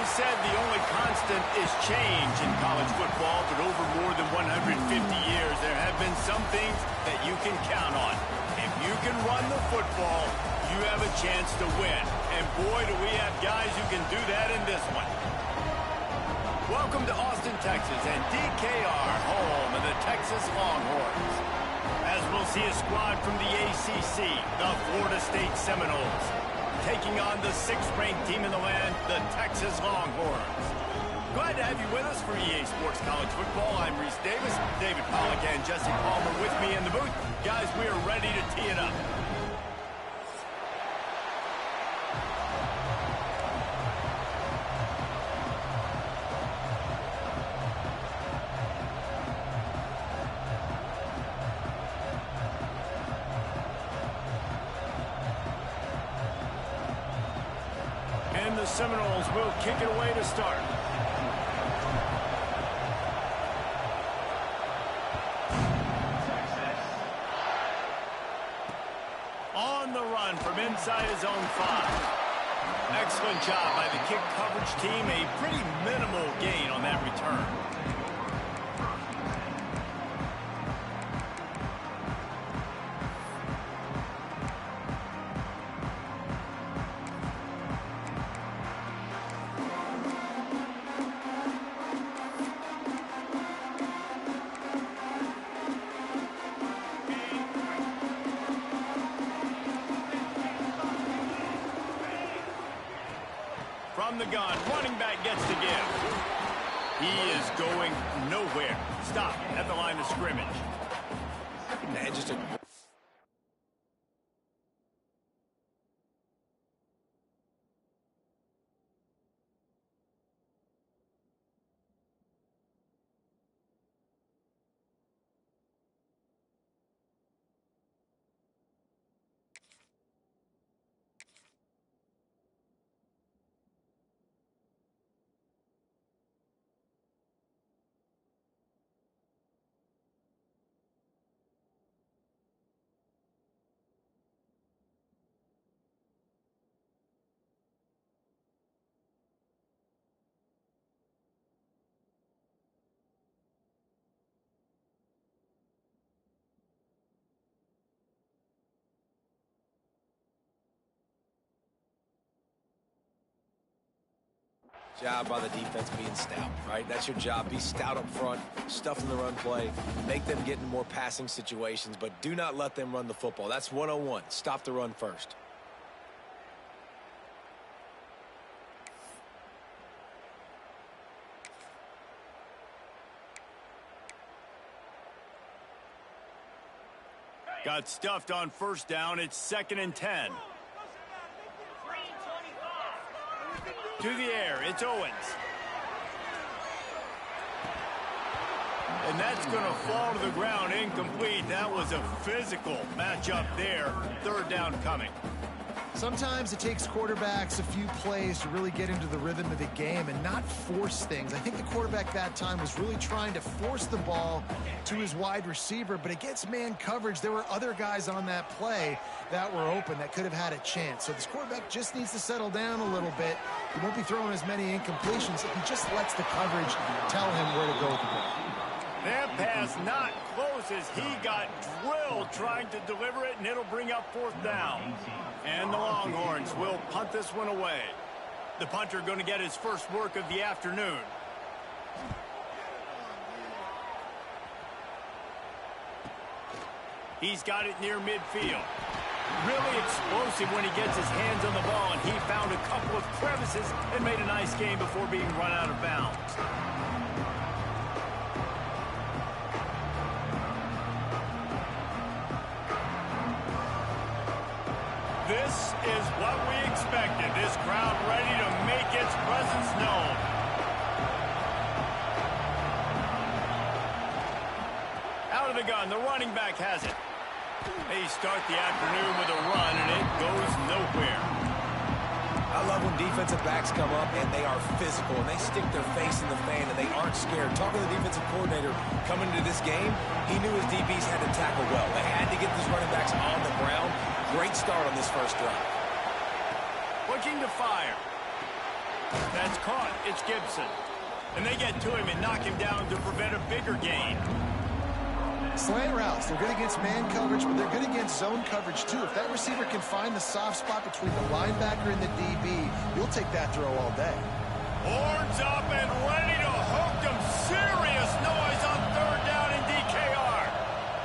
They said the only constant is change in college football, but over more than 150 years, there have been some things that you can count on. If you can run the football, you have a chance to win. And boy, do we have guys who can do that in this one. Welcome to Austin, Texas, and DKR, home of the Texas Longhorns. As we'll see a squad from the ACC, the Florida State Seminoles, taking on the 6th-ranked team in the land, the Texas Longhorns. Glad to have you with us for EA Sports College Football. I'm Reese Davis, David Pollack, and Jesse Palmer with me in the booth. Guys, we are ready to tee it up. And the Seminoles will kick it away to start. On the run from inside his own 5. Excellent job by the kick coverage team. A pretty minimal gain on that return. From the gun, running back gets to give. He is going nowhere. Stop at the line of scrimmage. And just a... Job by the defense being stout, right? That's your job. Be stout up front, stuff in the run play, make them get in more passing situations, but do not let them run the football. That's 101. Stop the run first. Got stuffed on first down. It's 2nd and 10. To the air, it's Owens. And that's going to fall to the ground incomplete. That was a physical matchup there. 3rd down coming. Sometimes it takes quarterbacks a few plays to really get into the rhythm of the game and not force things. I think the quarterback that time was really trying to force the ball to his wide receiver, but against man coverage, there were other guys on that play that were open that could have had a chance. So this quarterback just needs to settle down a little bit. He won't be throwing as many incompletions if he just lets the coverage tell him where to go with the ball. That pass not close as he got drilled trying to deliver it, and it'll bring up 4th down. And the Longhorns will punt this one away. The punter going to get his first work of the afternoon. He's got it near midfield. Really explosive when he gets his hands on the ball, and he found a couple of crevices and made a nice game before being run out of bounds. This is what we expected. This crowd ready to make its presence known. Out of the gun, the running back has it. They start the afternoon with a run, and it goes nowhere. I love when defensive backs come up and they are physical and they stick their face in the fan and they aren't scared. Talking to the defensive coordinator coming into this game, he knew his DBs had to tackle well. They had to get these running backs on the ground. Great start on this first drive. Looking to fire. That's caught. It's Gibson. And they get to him and knock him down to prevent a bigger gain. Slant routes, they're good against man coverage, but they're good against zone coverage too. If that receiver can find the soft spot between the linebacker and the DB, you'll take that throw all day. Horns up and ready to hook them. Serious noise on third down in DKR.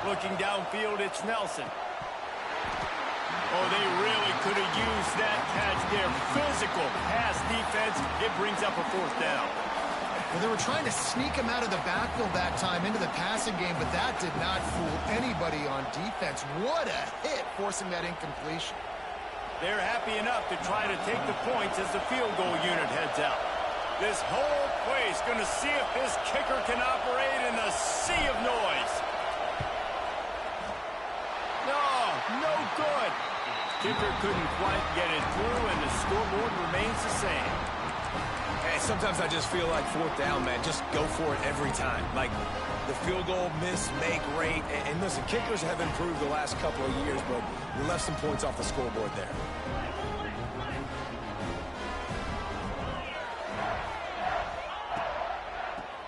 Looking downfield, it's Nelson. Oh, they really could have used that catch there. Physical pass defense. It brings up a fourth down. Well, they were trying to sneak him out of the backfield that time into the passing game, but that did not fool anybody on defense. What a hit, forcing that incompletion. They're happy enough to try to take the points as the field goal unit heads out. This whole place going to see if this kicker can operate in a sea of noise. No good. Kicker couldn't quite get it through, and the scoreboard remains the same. Hey, sometimes I just feel like fourth down, man. Just go for it every time. Like the field goal miss, make rate. And listen, kickers have improved the last couple of years, but you left some points off the scoreboard there.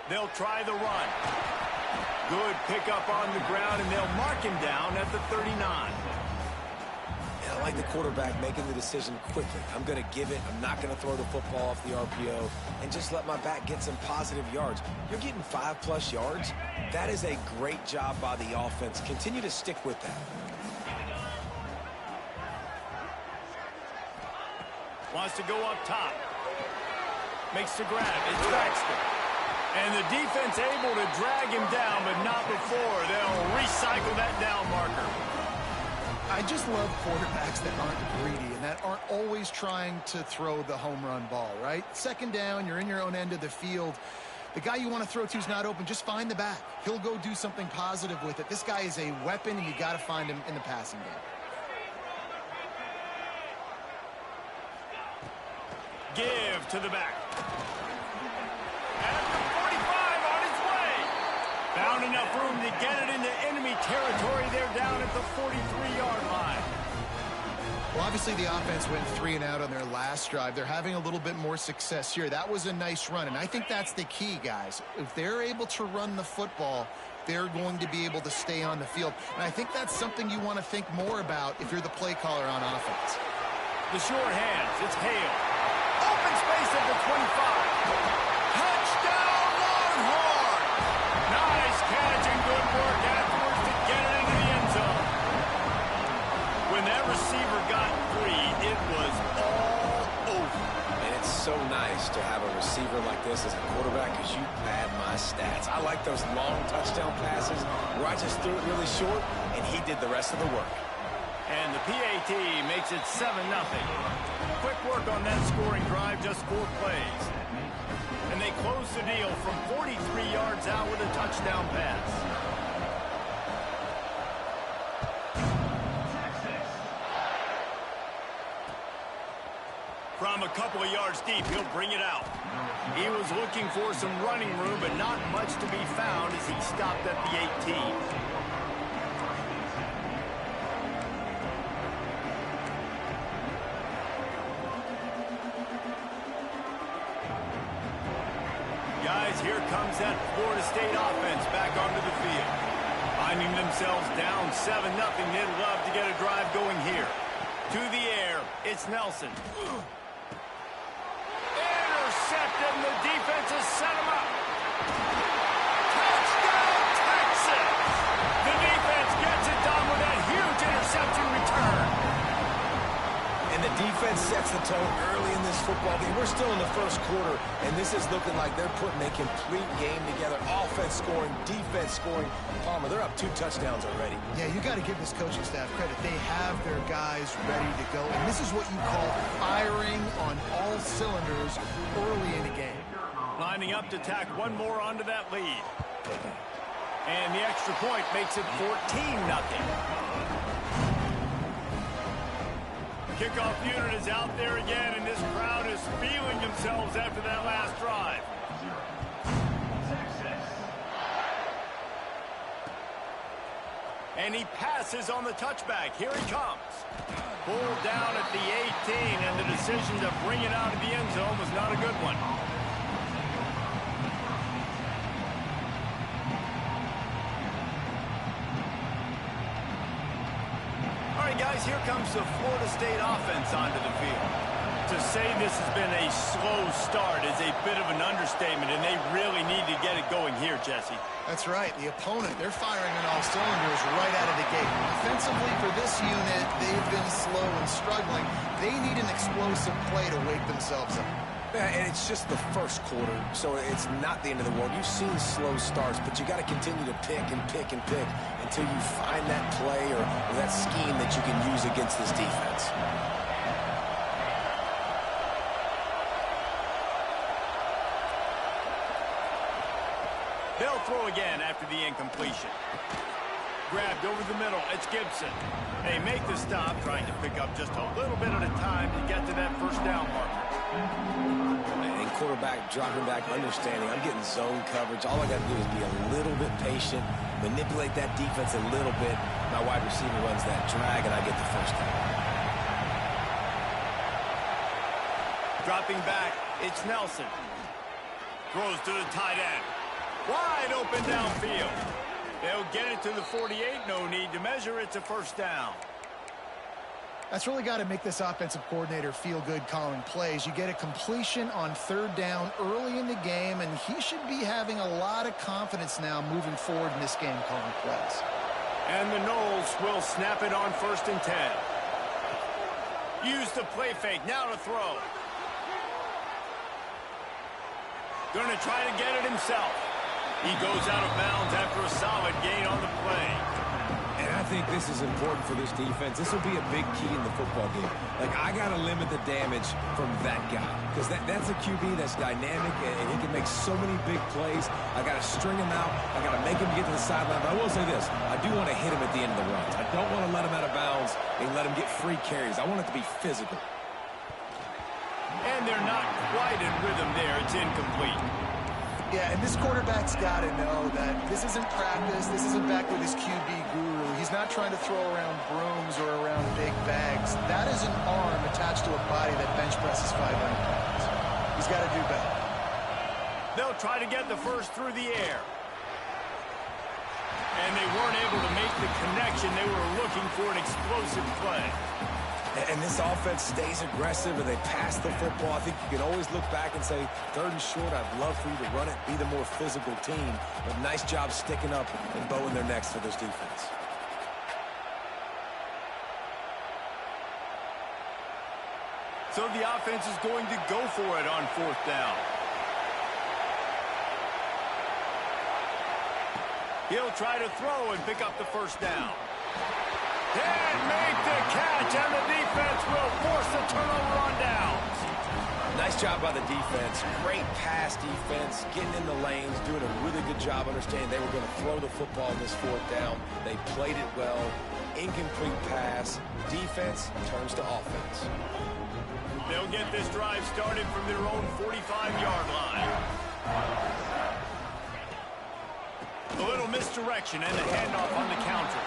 They'll try the run. Good pickup on the ground, and they'll mark him down at the 39. I like the quarterback making the decision quickly. I'm going to give it. I'm not going to throw the football off the RPO and just let my back get some positive yards. You're getting 5+ yards. That is a great job by the offense. Continue to stick with that. Wants to go up top. Makes the grab. It's Baxter. And the defense able to drag him down, but not before. They'll recycle that down marker. I just love quarterbacks that aren't greedy and that aren't always trying to throw the home run ball, right? Second down, you're in your own end of the field. The guy you want to throw to is not open. Just find the back. He'll go do something positive with it. This guy is a weapon, and you got to find him in the passing game. Give to the back. At the 45 on his way. Found enough room to get it into enemy territory. They're down at the 43-yard line. Well, obviously the offense went 3 and out on their last drive. They're having a little bit more success here. That was a nice run, and I think that's the key, guys. If they're able to run the football, they're going to be able to stay on the field. And I think that's something you want to think more about if you're the play caller on offense. The short hands. It's Hale. Open space at the 25. Touchdown, Longhorn! Nice catch and good work afterwards to get it into the end zone. When that receiver got free, it was all over. And it's so nice to have a receiver like this as a quarterback because you pad my stats. I like those long touchdown passes where I just threw it really short and he did the rest of the work. And the PAT makes it 7-0. Quick work on that scoring drive, just 4 plays. And they close the deal from 43 yards out with a touchdown pass. From a couple of yards deep, he'll bring it out. He was looking for some running room, but not much to be found as he stopped at the 18. Guys, here comes that Florida State offense back onto the field. Finding themselves down 7-0, they'd love to get a drive going here. To the air, it's Nelson. Intercepted, and the defense has set him up. Touchdown, Texas! The defense gets it done with that huge interception return. And the defense sets the tone early in this football game. We're still in the first quarter, and this is looking like they're putting a complete game together. Offense scoring, defense scoring. Palmer, they're up 2 touchdowns already. Yeah, you got to give this coaching staff credit. They have their guys ready to go, and this is what you call firing on all cylinders early in the game. Lining up to tack one more onto that lead. And the extra point makes it 14-0. Kickoff unit is out there again, and this crowd is feeling themselves after that last drive. And he passes on the touchback. Here he comes. Pulled down at the 18, and the decision to bring it out of the end zone was not a good one. All right, guys, here comes the Florida State offense onto the field. To say this has been a slow start is a bit of an understatement, and they really need to get it going here, Jesse. That's right. The opponent, they're firing on all cylinders right out of the gate. Offensively, for this unit, they've been slow and struggling. They need an explosive play to wake themselves up. Yeah, and it's just the first quarter, so it's not the end of the world. You've seen slow starts, but you got to continue to pick and pick and pick until you find that play or that scheme that you can use against this defense. They'll throw again after the incompletion. Grabbed over the middle. It's Gibson. They make the stop, trying to pick up just a little bit at a time to get to that first down marker. And quarterback dropping back, understanding I'm getting zone coverage. All I got to do is be a little bit patient, manipulate that defense a little bit. My wide receiver runs that drag, and I get the first down. Dropping back, it's Nelson. Throws to the tight end. Wide open downfield. They'll get it to the 48. No need to measure. It's a first down. That's really got to make this offensive coordinator feel good calling plays. You get a completion on third down early in the game, and he should be having a lot of confidence now moving forward in this game calling plays. And the Noles will snap it on 1st and 10. Use the play fake. Now to throw. Going to try to get it himself. He goes out of bounds after a solid gain on the play. And I think this is important for this defense. This will be a big key in the football game. Like, I got to limit the damage from that guy. Because that's a QB that's dynamic, and he can make so many big plays. I got to string him out. I got to make him get to the sideline. But I will say this. I do want to hit him at the end of the runs. I don't want to let him out of bounds and let him get free carries. I want it to be physical. And they're not quite in rhythm there. It's incomplete. Yeah, and this quarterback's got to know that this isn't practice. This isn't back with his QB guru. He's not trying to throw around brooms or around big bags. That is an arm attached to a body that bench presses 500 pounds. He's got to do better. They'll try to get the first through the air. And they weren't able to make the connection. They were looking for an explosive play. And this offense stays aggressive and they pass the football. I think you can always look back and say, 3rd and short, I'd love for you to run it, be the more physical team. But nice job sticking up and bowing their necks for this defense. So the offense is going to go for it on 4th down. He'll try to throw and pick up the first down. And make the catch, and the defense will force the turnover on downs. Nice job by the defense. Great pass defense, getting in the lanes, doing a really good job understanding they were going to throw the football in this 4th down. They played it well. Incomplete pass. Defense turns to offense. They'll get this drive started from their own 45-yard line. A little misdirection and a handoff on the counter.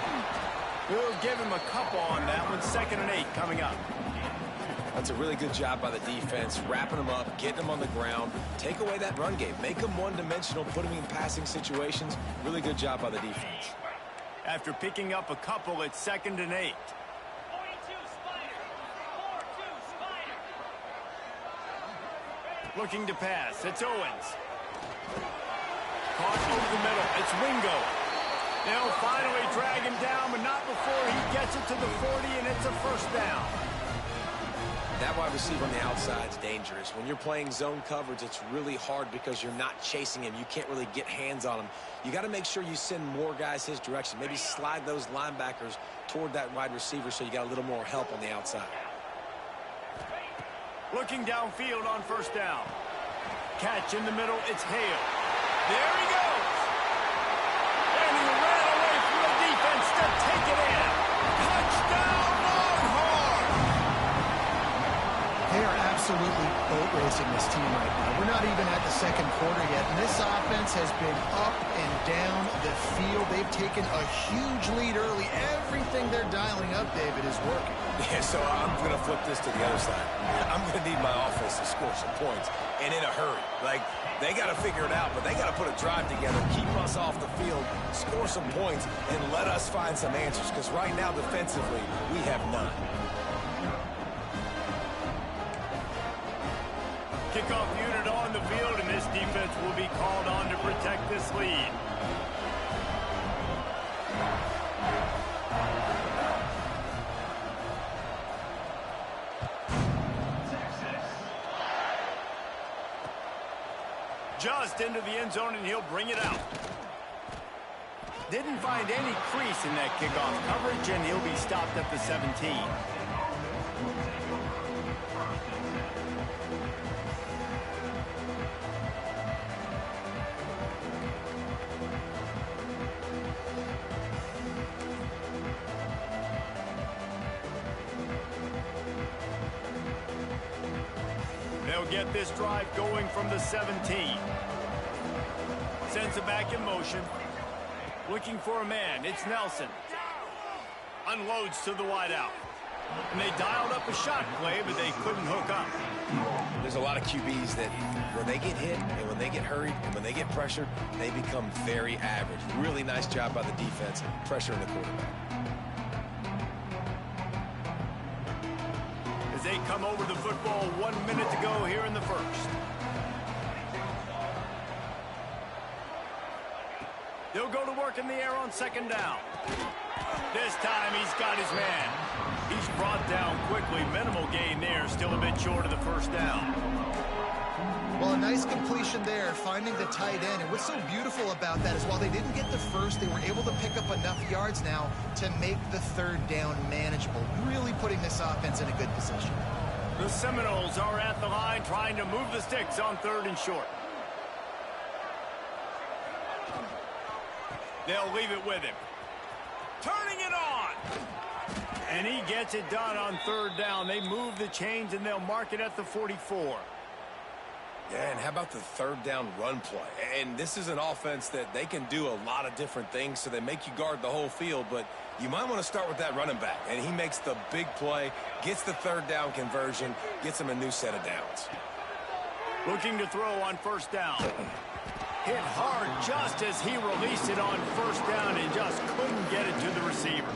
We'll give him a couple on that one. 2nd and 8 coming up. That's a really good job by the defense, wrapping them up, getting them on the ground. Take away that run game. Make them one-dimensional, put them in passing situations. Really good job by the defense. After picking up a couple, it's 2nd and 8. Looking to pass. It's Owens. Caught over the middle. It's Wingo. They'll finally drag him down, but not before he gets it to the 40, and it's a first down. That wide receiver on the outside is dangerous. When you're playing zone coverage, it's really hard because you're not chasing him. You can't really get hands on him. You got to make sure you send more guys his direction. Maybe slide those linebackers toward that wide receiver so you got a little more help on the outside. Looking downfield on first down. Catch in the middle. It's Hale. There he goes. And he ran away from the defense to take it in. Touchdown, Longhorns! They are absolutely absolute boat racing, this team right now. We're not even at the second quarter yet, and this offense has been up and down the field. They've taken a huge lead early. Everything they're dialing up, David, is working. Yeah, so I'm going to flip this to the other side. I'm going to need my offense to score some points, and in a hurry. Like, they got to figure it out, but they got to put a drive together, keep us off the field, score some points, and let us find some answers, because right now, defensively, we have none. Kickoff unit on the field, and this defense will be called on to protect this lead. Just into the end zone, and he'll bring it out. Didn't find any crease in that kickoff coverage, and he'll be stopped at the 17. They'll get this drive going from the 17. Sends it back in motion. Looking for a man. It's Nelson. Unloads to the wideout. And they dialed up a shot play, but they couldn't hook up. There's a lot of QBs that when they get hit and when they get hurried and when they get pressured, they become very average. Really nice job by the defense pressuring the quarterback. As they come over the football, 1 minute to go here in the first. They'll go to work in the air on second down. This time he's got his man. He's brought down quickly. Minimal gain there, still a bit short of the first down. Well, a nice completion there, finding the tight end. And what's so beautiful about that is while they didn't get the first, they were able to pick up enough yards now to make the third down manageable, really putting this offense in a good position. The Seminoles are at the line trying to move the sticks on third and short. They'll leave it with him. Turning it on. And he gets it done on third down. They move the chains, and they'll mark it at the 44. Yeah, and how about the third down run play? And this is an offense that they can do a lot of different things, so they make you guard the whole field, but you might want to start with that running back. And he makes the big play, gets the third down conversion, gets him a new set of downs. Looking to throw on first down. Hit hard just as he released it on first down and just couldn't get it to the receiver.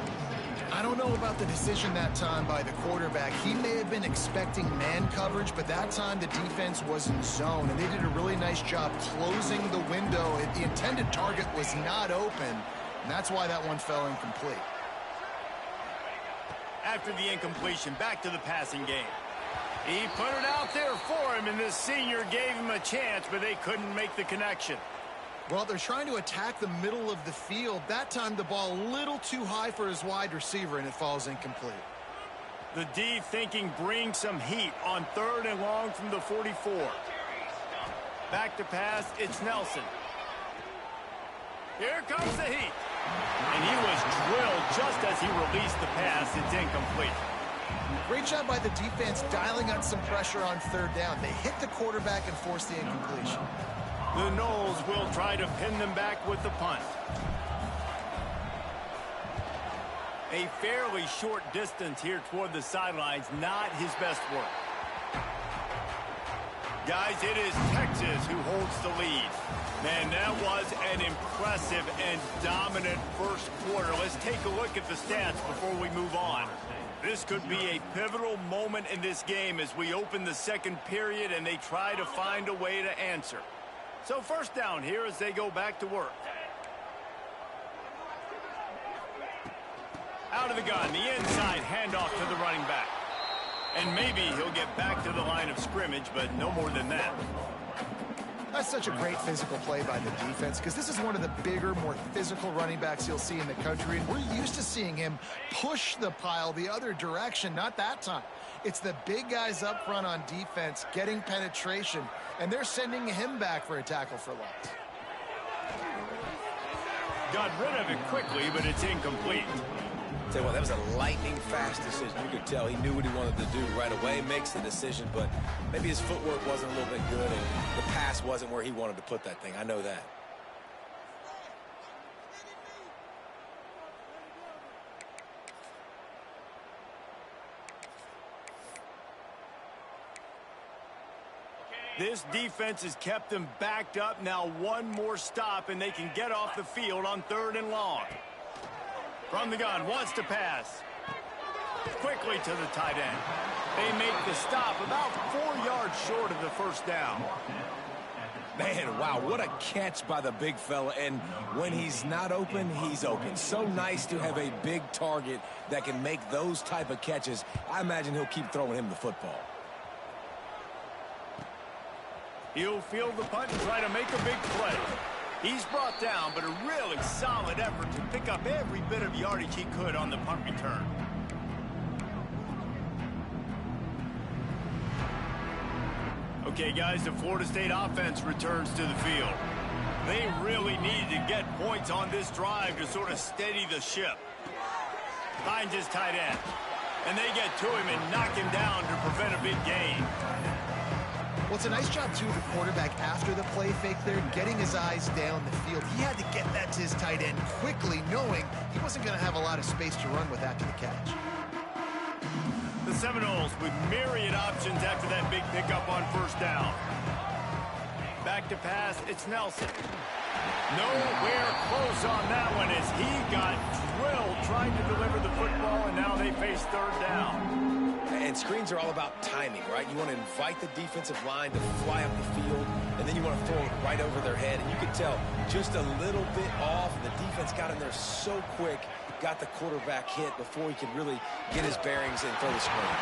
I don't know about the decision that time by the quarterback. He may have been expecting man coverage, but that time the defense was in zone, and they did a really nice job closing the window. The intended target was not open, and that's why that one fell incomplete. After the incompletion, back to the passing game. He put it out there for him, and this senior gave him a chance, but they couldn't make the connection. Well, they're trying to attack the middle of the field. That time the ball a little too high for his wide receiver, and it falls incomplete. The D thinking bring some heat on third and long from the 44. Back to pass, it's Nelson. Here comes the heat. And he was drilled just as he released the pass. It's incomplete. Great job by the defense dialing up some pressure on third down. They hit the quarterback and forced the incompletion. The Noles will try to pin them back with the punt. A fairly short distance here toward the sidelines, not his best work. Guys, it is Texas who holds the lead. Man, that was an impressive and dominant first quarter. Let's take a look at the stats before we move on. This could be a pivotal moment in this game as we open the second period and they try to find a way to answer. So first down here as they go back to work. Out of the gun, the inside handoff to the running back. And maybe he'll get back to the line of scrimmage, but no more than that. That's such a great physical play by the defense because this is one of the bigger, more physical running backs you'll see in the country, and we're used to seeing him push the pile the other direction, not that time. It's the big guys up front on defense getting penetration, and they're sending him back for a tackle for loss. Got rid of it quickly, but it's incomplete. Tell you what, that was a lightning-fast decision. You could tell he knew what he wanted to do right away, makes the decision, but maybe his footwork wasn't a little bit good, and the pass wasn't where he wanted to put that thing. I know that. This defense has kept them backed up. Now one more stop, and they can get off the field on 3rd and long. From the gun, wants to pass. Quickly to the tight end. They make the stop about 4 yards short of the first down. Man, wow, what a catch by the big fella. And when he's not open, he's open. So nice to have a big target that can make those type of catches. I imagine he'll keep throwing him the football. He'll field the punt and try to make a big play. He's brought down, but a really solid effort to pick up every bit of yardage he could on the punt return. Okay, guys, the Florida State offense returns to the field. They really need to get points on this drive to sort of steady the ship. Finds his tight end, and they get to him and knock him down to prevent a big gain. Well, it's a nice job, too, of the quarterback after the play fake there, getting his eyes down the field. He had to get that to his tight end quickly, knowing he wasn't going to have a lot of space to run with after the catch. The Seminoles with myriad options after that big pickup on 1st down. Back to pass, it's Nelson. Nowhere close on that one as he got drilled trying to deliver the football, and now they face 3rd down. And screens are all about timing, right? You want to invite the defensive line to fly up the field, and then you want to throw it right over their head. And you can tell just a little bit off. The defense got in there so quick, got the quarterback hit before he could really get his bearings and throw the screen.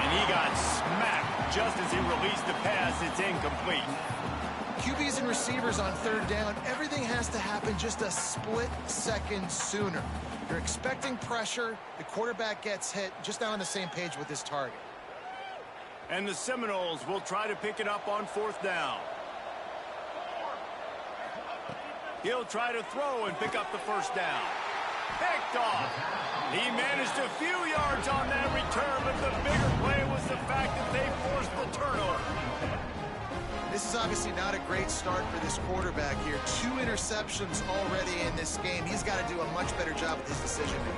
And he got smacked just as he released the pass. It's incomplete. QBs and receivers on 3rd down, everything has to happen just a split second sooner. You're expecting pressure, the quarterback gets hit, just not on the same page with his target. And the Seminoles will try to pick it up on 4th down. He'll try to throw and pick up the 1st down. Picked off. He managed a few yards on that return, but the bigger play was the fact that they forced the turnover. This is obviously not a great start for this quarterback here. 2 interceptions already in this game. He's got to do a much better job with his decision-making.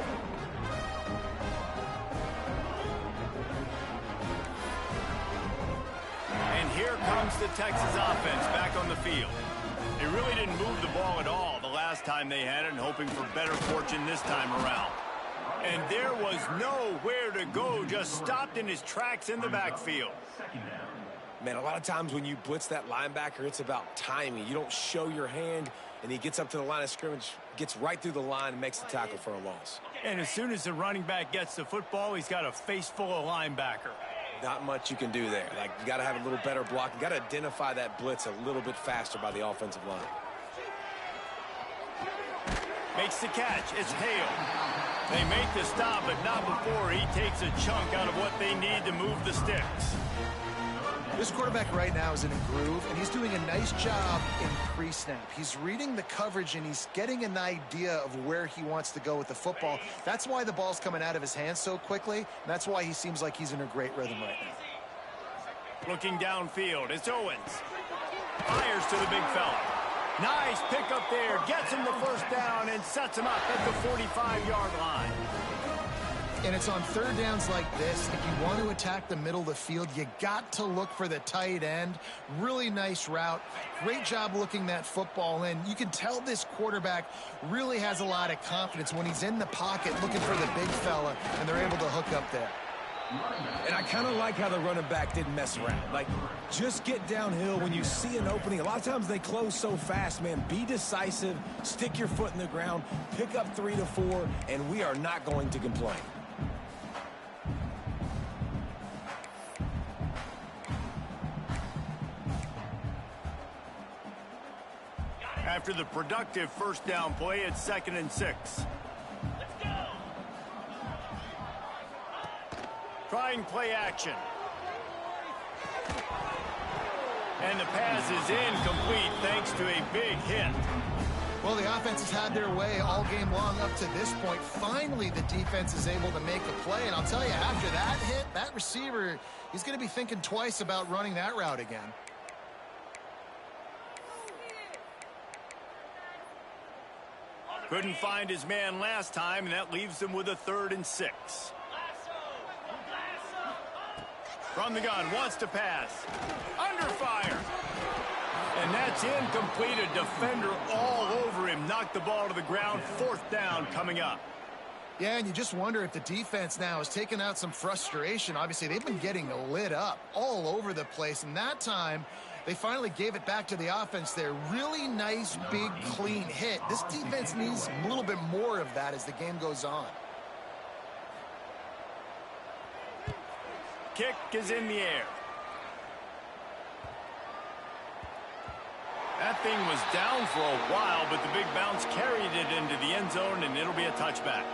And here comes the Texas offense back on the field. They really didn't move the ball at all the last time they had it, and hoping for better fortune this time around. And there was nowhere to go, just stopped in his tracks in the backfield. Man, a lot of times when you blitz that linebacker, it's about timing. You don't show your hand, and he gets up to the line of scrimmage, gets right through the line, and makes the tackle for a loss. And as soon as the running back gets the football, he's got a face full of linebacker. Not much you can do there. Like, you got to have a little better block. You got to identify that blitz a little bit faster by the offensive line. Makes the catch. It's Hale. They make the stop, but not before he takes a chunk out of what they need to move the sticks. This quarterback right now is in a groove, and he's doing a nice job in pre-snap. He's reading the coverage, and he's getting an idea of where he wants to go with the football. That's why the ball's coming out of his hands so quickly, and that's why he seems like he's in a great rhythm right now. Looking downfield, it's Owens. Fires to the big fella. Nice pickup there, gets him the 1st down, and sets him up at the 45-yard line. And it's on 3rd downs like this. If you want to attack the middle of the field, you got to look for the tight end. Really nice route. Great job looking that football in. You can tell this quarterback really has a lot of confidence when he's in the pocket looking for the big fella, and they're able to hook up there. And I kind of like how the running back didn't mess around. Like, just get downhill when you see an opening. A lot of times they close so fast, man. Be decisive, stick your foot in the ground, pick up 3 to 4, and we are not going to complain. After the productive 1st down play, it's 2nd and 6. Let's go. Trying play action. And the pass is incomplete thanks to a big hit. Well, the offense has had their way all game long up to this point. Finally, the defense is able to make a play. And I'll tell you, after that hit, that receiver, he's going to be thinking twice about running that route again. Couldn't find his man last time, and that leaves him with a 3rd and 6. From the gun, wants to pass. Under fire. And that's incomplete. A defender all over him. Knocked the ball to the ground. 4th down coming up. Yeah, and you just wonder if the defense now has taken out some frustration. Obviously, they've been getting lit up all over the place. And that time, they finally gave it back to the offense there. Really nice, big, clean hit. This defense needs a little bit more of that as the game goes on. Kick is in the air. That thing was down for a while, but the big bounce carried it into the end zone, and it'll be a touchback.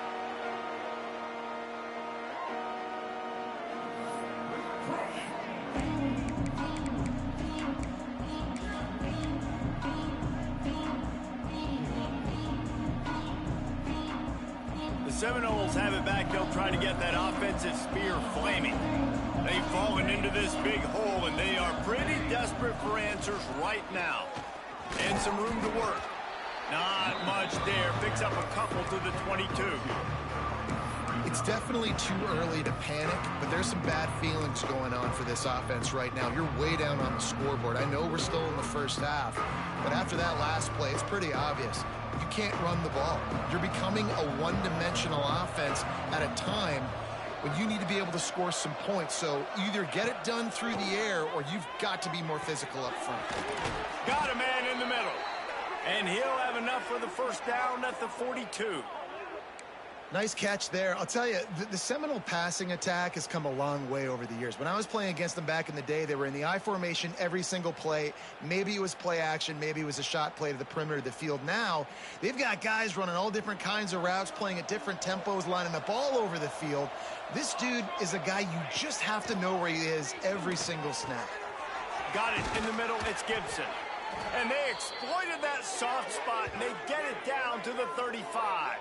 The Seminoles have it back. They'll try to get that offensive spear flaming. They've fallen into this big hole, and they are pretty desperate for answers right now. And some room to work. Not much there. Picks up a couple to the 22. It's definitely too early to panic, but there's some bad feelings going on for this offense right now. You're way down on the scoreboard. I know we're still in the first half, but after that last play, it's pretty obvious. You can't run the ball. You're becoming a one-dimensional offense at a time when you need to be able to score some points. So either get it done through the air or you've got to be more physical up front. Got a man in the middle. And he'll have enough for the 1st down at the 42. Nice catch there. I'll tell you, the Seminole passing attack has come a long way over the years. When I was playing against them back in the day, they were in the I formation every single play. Maybe it was play action. Maybe it was a shot play to the perimeter of the field. Now, they've got guys running all different kinds of routes, playing at different tempos, lining up all over the field. This dude is a guy you just have to know where he is every single snap. Got it in the middle. It's Gibson. And they exploited that soft spot, and they get it down to the 35.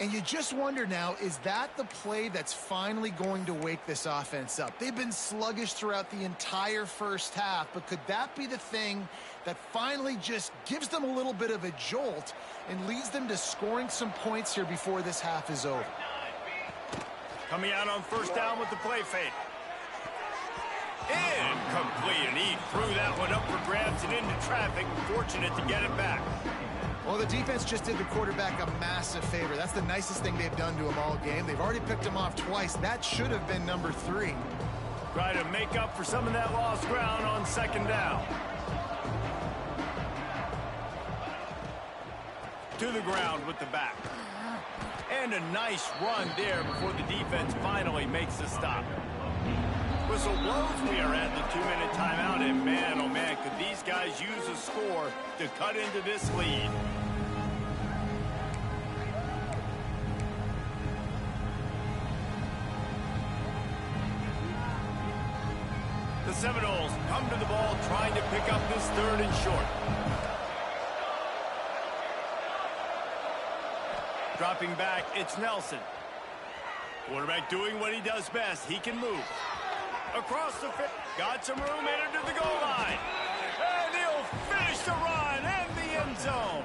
And you just wonder now, is that the play that's finally going to wake this offense up? They've been sluggish throughout the entire first half, but could that be the thing that finally just gives them a little bit of a jolt and leads them to scoring some points here before this half is over? Coming out on 1st down with the play fake. Incomplete, and he threw that one up for grabs and into traffic. Fortunate to get it back. Well, the defense just did the quarterback a massive favor. That's the nicest thing they've done to him all game. They've already picked him off twice. That should have been number 3. Try to make up for some of that lost ground on 2nd down. To the ground with the back. And a nice run there before the defense finally makes the stop. Whistle blows. We are at the 2-minute timeout, and man, oh man, could these guys use a score to cut into this lead. The Seminoles come to the ball trying to pick up this 3rd and short. Dropping back, it's Nelson. Quarterback doing what he does best. He can move. Across the field. Got some room, entered to the goal line. And he'll finish the run in the end zone.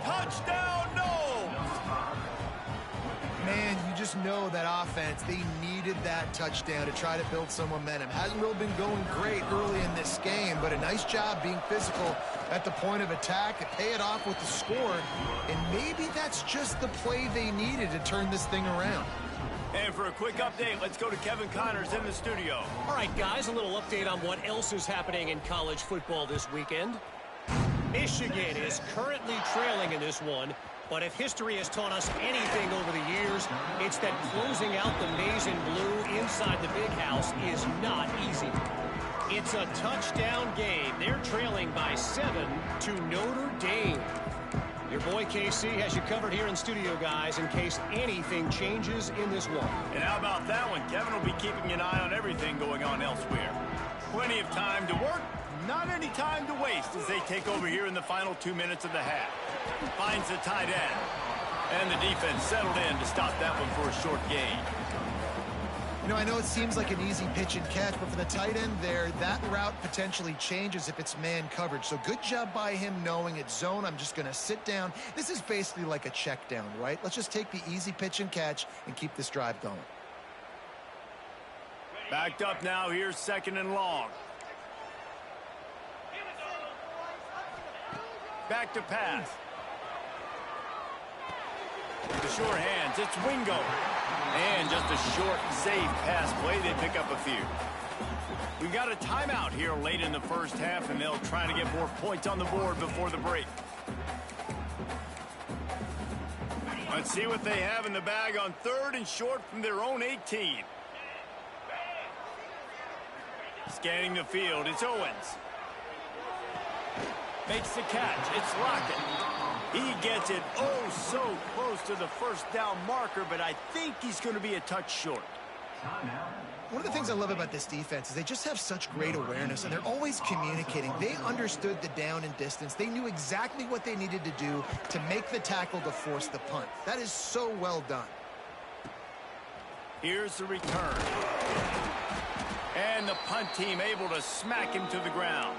Touchdown, Noles. Man, you just know that offense, they needed that touchdown to try to build some momentum. Hasn't really been going great early in this game, but a nice job being physical at the point of attack and pay it off with the score. And maybe that's just the play they needed to turn this thing around. And for a quick update, let's go to Kevin Connors in the studio. All right, guys, a little update on what else is happening in college football this weekend. Michigan is currently trailing in this one, but if history has taught us anything over the years, it's that closing out the maize and blue inside the big house is not easy. It's a touchdown game. They're trailing by 7 to Notre Dame. Your boy KC has you covered here in studio, guys, in case anything changes in this one. And how about that one? Kevin will be keeping an eye on everything going on elsewhere. Plenty of time to work, not any time to waste as they take over here in the final 2 minutes of the half. Finds the tight end. And the defense settled in to stop that one for a short gain. You know, I know it seems like an easy pitch and catch, but for the tight end there, that route potentially changes if it's man coverage. So good job by him knowing it's zone. I'm just going to sit down. This is basically like a check down, right? Let's just take the easy pitch and catch and keep this drive going. Backed up now. Here's 2nd and long. Back to pass. The sure hands. It's Wingo. And just a short, safe pass play. They pick up a few. We've got a timeout here late in the first half, and they'll try to get more points on the board before the break. Let's see what they have in the bag on 3rd and short from their own 18. Scanning the field, it's Owens. Makes the catch, it's Lockett. He gets it oh so close to the first down marker, but I think he's going to be a touch short. One of the things I love about this defense is they just have such great awareness, and they're always communicating. They understood the down and distance. They knew exactly what they needed to do to make the tackle to force the punt. That is so well done. Here's the return. And the punt team able to smack him to the ground.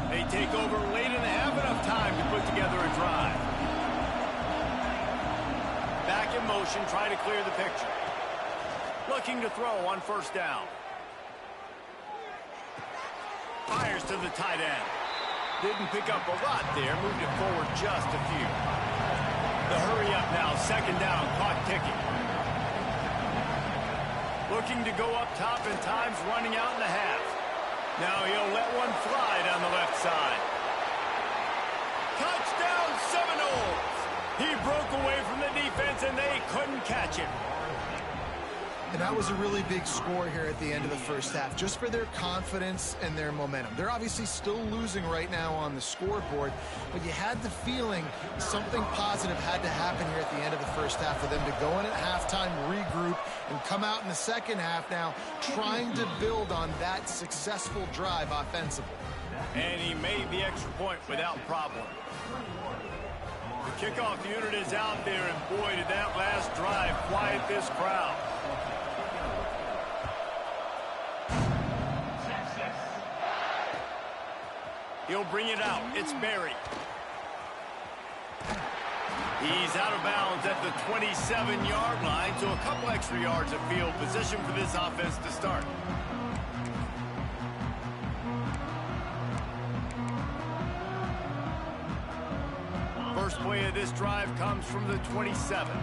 They take over late and have enough time to put together a drive. Back in motion, try to clear the picture. Looking to throw on 1st down. Fires to the tight end. Didn't pick up a lot there. Moved it forward just a few. The hurry up now. 2nd down. Clock ticking. Looking to go up top, and time's running out in the half. Now he'll let one fly down the left side. Touchdown Seminoles! He broke away from the defense, and they couldn't catch him. And that was a really big score here at the end of the first half, just for their confidence and their momentum. They're obviously still losing right now on the scoreboard, but you had the feeling something positive had to happen here at the end of the first half for them to go in at halftime, regroup, and come out in the second half now trying to build on that successful drive offensively. And he made the extra point without problem. The kickoff unit is out there, and boy, did that last drive quiet this crowd. He'll bring it out. It's Berry. He's out of bounds at the 27-yard line, so a couple extra yards of field position for this offense to start. First play of this drive comes from the 27.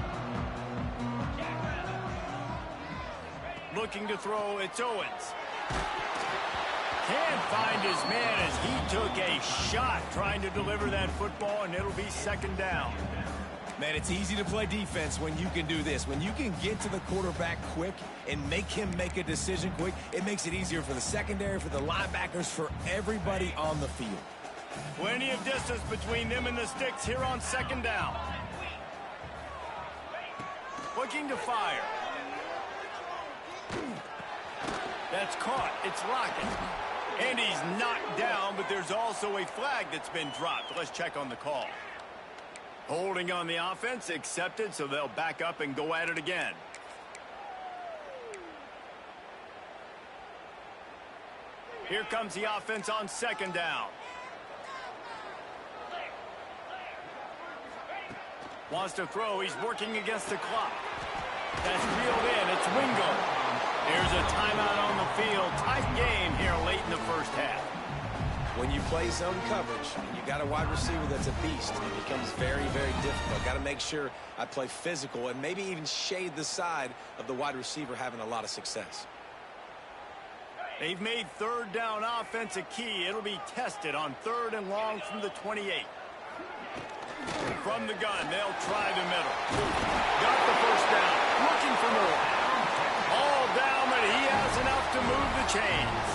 Looking to throw, it's Owens. Can't find his man as he took a shot trying to deliver that football, and it'll be 2nd down. Man, it's easy to play defense when you can do this. When you can get to the quarterback quick and make him make a decision quick, it makes it easier for the secondary, for the linebackers, for everybody on the field. Plenty of distance between them and the sticks here on 2nd down. Looking to fire. That's caught. It's Lockett. And he's knocked down, but there's also a flag that's been dropped. Let's check on the call. Holding on the offense, accepted, so they'll back up and go at it again. Here comes the offense on 2nd down. Wants to throw. He's working against the clock. That's reeled in. It's Wingo. There's a timeout on the field. Tight game here late in the first half. When you play zone coverage and you got a wide receiver that's a beast, it becomes very, very difficult. Got to make sure I play physical and maybe even shade the side of the wide receiver having a lot of success. They've made 3rd down offense a key. It'll be tested on 3rd and long from the 28. From the gun, they'll try the middle. Got the first down. Looking for more. All down, but he has enough to move the chains.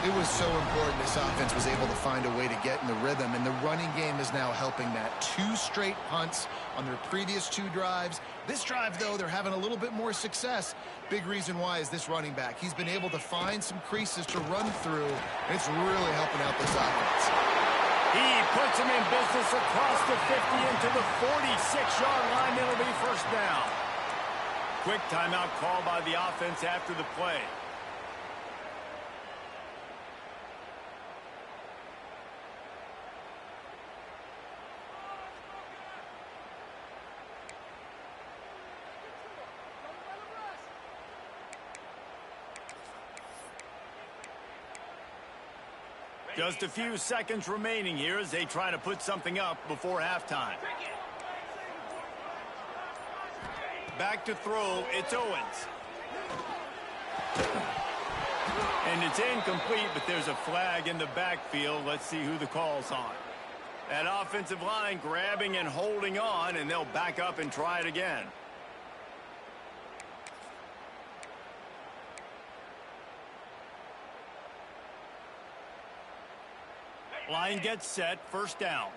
It It was so important this offense was able to find a way to get in the rhythm, and the running game is now helping that. 2 straight punts on their previous 2 drives. This drive, though, they're having a little bit more success. Big reason why is this running back. He's been able to find some creases to run through, and it's really helping out this offense. He puts him in business across the 50 into the 46-yard line. It'll be first down. Quick timeout call by the offense after the play. Just a few seconds remaining here as they try to put something up before halftime. Back to throw, it's Owens. And it's incomplete, but there's a flag in the backfield. Let's see who the call's on. That offensive line grabbing and holding on, and they'll back up and try it again. Line gets set, first down.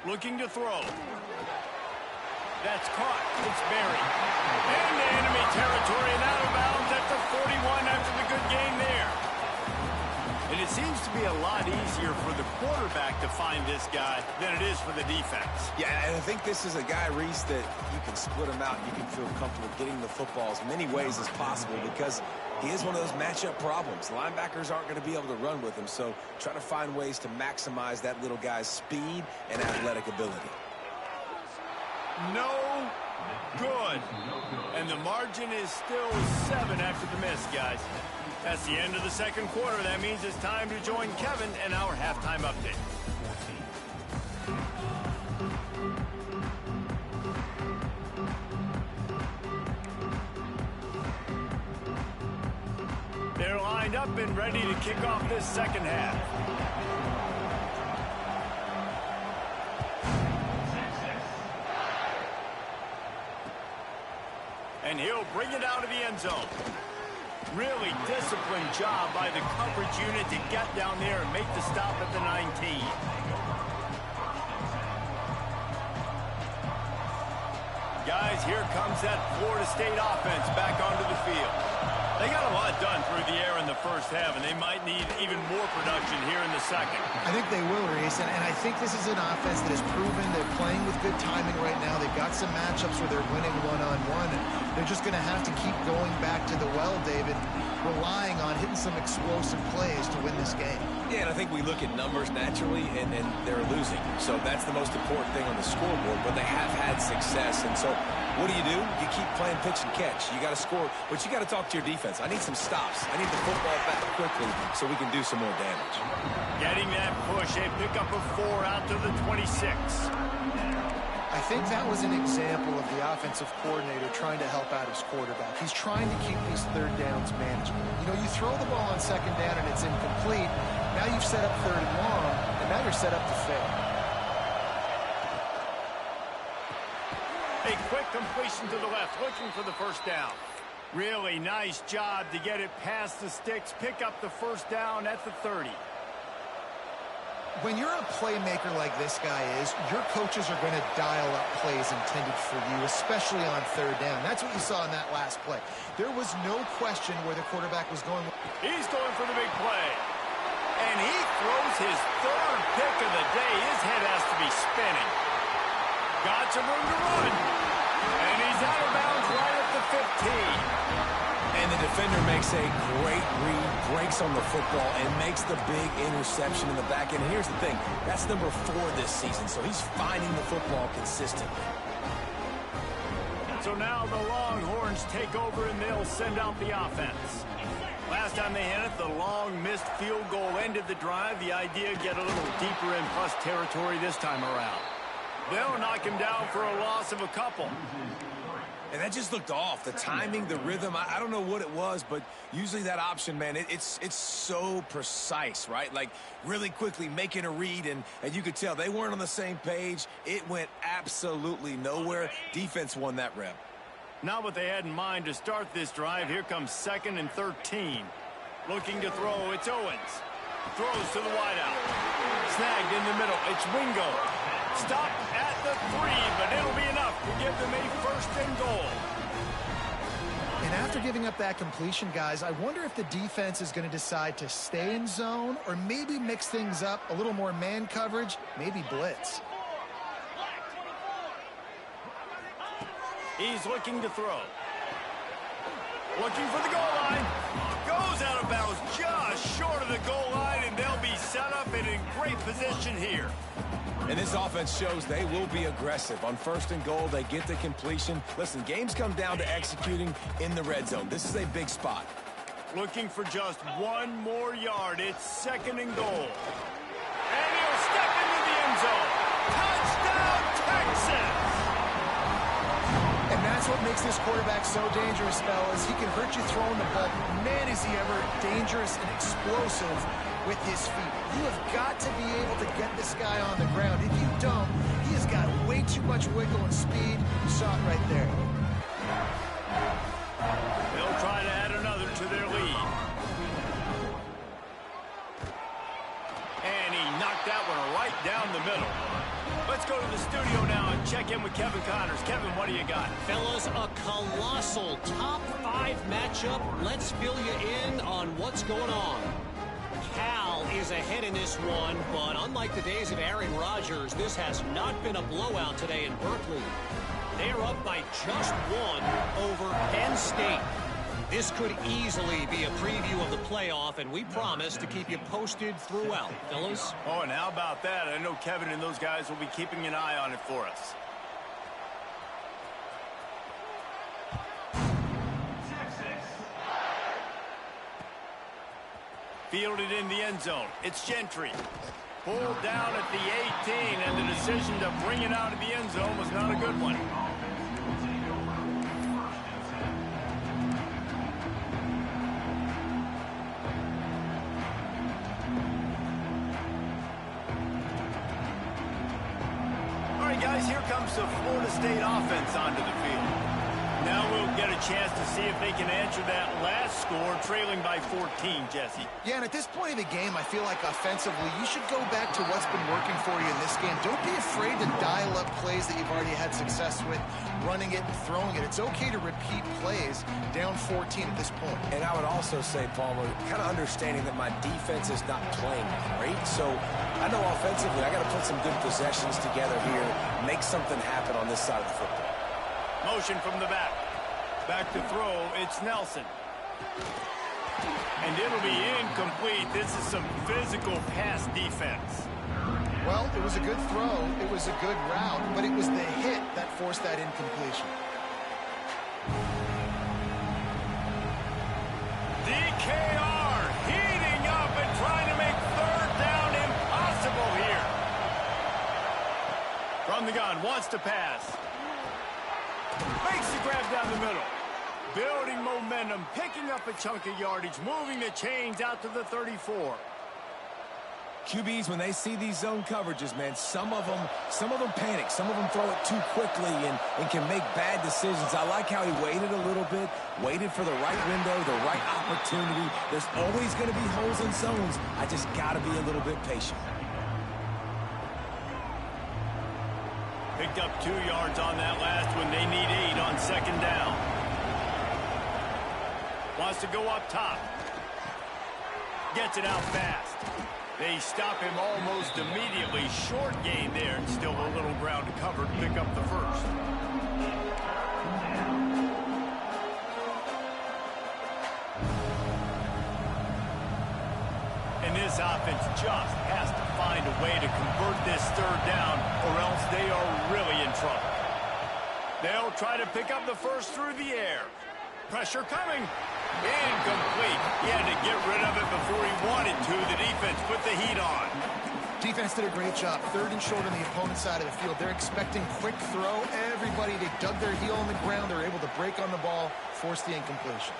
Looking to throw. That's caught. It's buried. Into enemy territory and out of bounds at the 41 after the good gain there. And it seems to be a lot easier for the quarterback to find this guy than it is for the defense. Yeah, and I think this is a guy, Reese, that you can split him out and you can feel comfortable getting the football as many ways as possible because he is one of those matchup problems. Linebackers aren't going to be able to run with him, so try to find ways to maximize that little guy's speed and athletic ability. No good. And the margin is still 7 after the miss, guys. That's the end of the second quarter. That means it's time to join Kevin and our halftime update. They're lined up and ready to kick off this second half. And he'll bring it out of the end zone. Really disciplined job by the coverage unit to get down there and make the stop at the 19. Guys, here comes that Florida State offense back onto the field. They got a lot done through the air in the first half, and they might need even more production here in the second. I think they will, Reese, and I think this is an offense that has proven they're playing with good timing right now. They've got some matchups where they're winning one-on-one, and they're just going to have to keep going back to the well, David, relying on hitting some explosive plays to win this game. Yeah, and I think we look at numbers naturally, and they're losing. So that's the most important thing on the scoreboard, but they have had success. And so what do? You keep playing pitch and catch. You got to score, but you got to talk to your defense. I need some stops. I need the football back quickly so we can do some more damage. Getting that push, a pickup of 4 out to the 26. I think that was an example of the offensive coordinator trying to help out his quarterback. He's trying to keep these third downs manageable. You know, you throw the ball on second down and it's incomplete. Now you've set up third and long, and now you're set up to fail. A quick completion to the left, looking for the first down. Really nice job to get it past the sticks, pick up the first down at the 30. When you're a playmaker like this guy is, your coaches are going to dial up plays intended for you, especially on third down. That's what you saw in that last play. There was no question where the quarterback was going. He's going for the big play. And he throws his third pick of the day. His head has to be spinning. Got some room to run. And he's out of bounds right at the 15. And the defender makes a great read, breaks on the football, and makes the big interception in the back end. Here's the thing. That's number 4 this season, so he's finding the football consistently. So now the Longhorns take over, and they'll send out the offense. Last time they had it, the long missed field goal ended the drive. The idea, get a little deeper in plus territory this time around. They'll knock him down for a loss of a couple. And that just looked off. The timing, the rhythm, I don't know what it was, but usually that option, man, it's so precise, right? Like really quickly making a read, and you could tell they weren't on the same page. It went absolutely nowhere. Defense won that rep. Not what they had in mind to start this drive. Here comes 2nd and 13. Looking to throw, it's Owens. Throws to the wideout. Snagged in the middle, it's Wingo. Stop at the 3, but it'll be enough to give them a 1st and goal. And after giving up that completion, guys, I wonder if the defense is going to decide to stay in zone or maybe mix things up, a little more man coverage, maybe blitz. He's looking to throw. Looking for the goal line. Goes out of bounds just short of the goal line, and they'll be set up and in great position here. And this offense shows they will be aggressive. On 1st and goal, they get the completion. Listen, games come down to executing in the red zone. This is a big spot. Looking for just 1 more yard. It's 2nd and goal. And he'll step into the end zone. Touchdown, Texans! And that's what makes this quarterback so dangerous, fellas. He can hurt you throwing the ball. Man, is he ever dangerous and explosive with his feet. You have got to be able to get this guy on the ground. If you don't, he has got way too much wiggle and speed. You saw it right there. They'll try to add another to their lead. And he knocked that one right down the middle. Let's go to the studio now and check in with Kevin Connors. Kevin, what do you got? Fellas, a colossal top 5 matchup. Let's fill you in on what's going on. Cal is ahead in this one, but unlike the days of Aaron Rodgers, this has not been a blowout today in Berkeley. They're up by just 1 over Penn State. This could easily be a preview of the playoff, and we promise to keep you posted throughout, fellas. Oh, and how about that? I know Kevin and those guys will be keeping an eye on it for us. Fielded in the end zone. It's Gentry. Pulled down at the 18, and the decision to bring it out of the end zone was not a good one. All right, guys, here comes the Florida State offense onto the field. Now we'll get a chance to see if they can answer that last score, trailing by 14, Jesse. Yeah, and at this point of the game, I feel like offensively, you should go back to what's been working for you in this game. Don't be afraid to dial up plays that you've already had success with, running it and throwing it. It's okay to repeat plays down 14 at this point. And I would also say, Palmer, kind of understanding that my defense is not playing great. So I know offensively, I got to put some good possessions together here, make something happen on this side of the football. Motion from the back. Back to throw, it's Nelson. And it'll be incomplete. This is some physical pass defense. Well, it was a good throw. It was a good route, but it was the hit that forced that incompletion. DKR heating up and trying to make 3rd down impossible here. From the gun, wants to pass. Makes the grab down the middle. Building momentum, picking up a chunk of yardage, moving the chains out to the 34. QBs, when they see these zone coverages, man, some of them panic. Some of them throw it too quickly and can make bad decisions. I like how he waited a little bit, waited for the right window, the right opportunity. There's always going to be holes in zones. I just got to be a little bit patient. Picked up 2 yards on that last one. They need 8 on 2nd down. Wants to go up top. Gets it out fast. They stop him almost immediately. Short gain there, and still a little ground to cover to pick up the 1st. And this offense just has to find a way to convert this 3rd down, or else they are really in trouble. They'll try to pick up the 1st through the air. Pressure coming. Incomplete. He had to get rid of it before he wanted to. The defense put the heat on. Defense did a great job. 3rd and short on the opponent's side of the field. They're expecting quick throw. Everybody, they dug their heel on the ground. They're able to break on the ball, force the incompletion.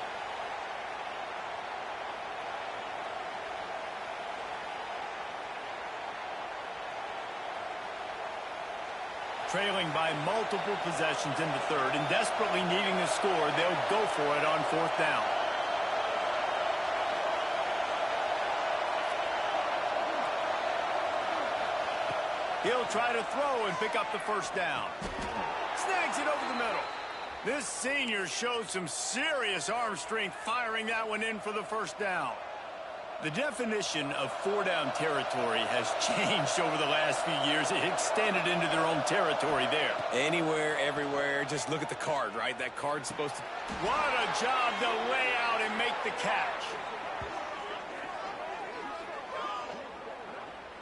Trailing by multiple possessions in the third and desperately needing a score, they'll go for it on fourth down. He'll try to throw and pick up the first down. Snags it over the middle. This senior showed some serious arm strength firing that one in for the first down. The definition of four-down territory has changed over the last few years. It extended into their own territory there. Anywhere, everywhere. Just look at the card, right? That card's supposed to... What a job to lay out and make the catch.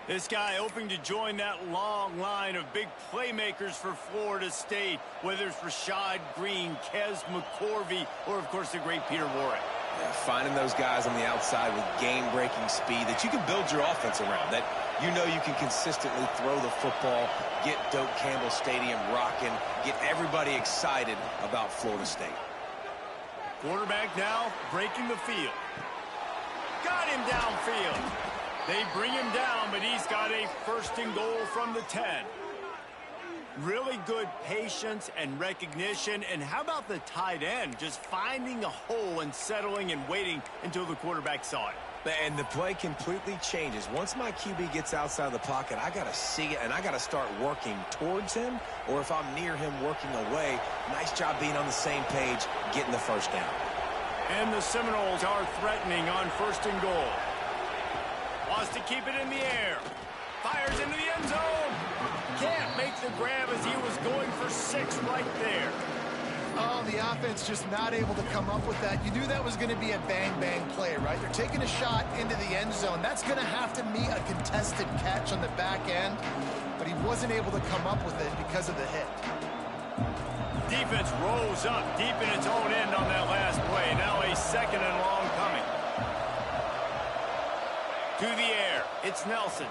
This guy hoping to join that long line of big playmakers for Florida State, whether it's Rashad Green, Kez McCorvey, or, of course, the great Peter Warrick. Yeah, finding those guys on the outside with game-breaking speed that you can build your offense around, that you know you can consistently throw the football, get Doak Campbell Stadium rocking, get everybody excited about Florida State. Quarterback now breaking the field. Got him downfield. They bring him down, but he's got a first and goal from the 10. Really good patience and recognition. And how about the tight end? Just finding a hole and settling and waiting until the quarterback saw it. And the play completely changes. Once my QB gets outside the pocket, I got to see it, and I got to start working towards him, or if I'm near him, working away. Nice job being on the same page, getting the first down. And the Seminoles are threatening on first and goal. Wants to keep it in the air. Fires into the end zone. Can't make the grab as he was going for 6 right there. Oh, the offense just not able to come up with that. You knew that was going to be a bang-bang play, right? They're taking a shot into the end zone. That's going to have to be a contested catch on the back end, but he wasn't able to come up with it because of the hit. Defense rose up deep in its own end on that last play. Now a second and long coming. To the air, it's Nelson.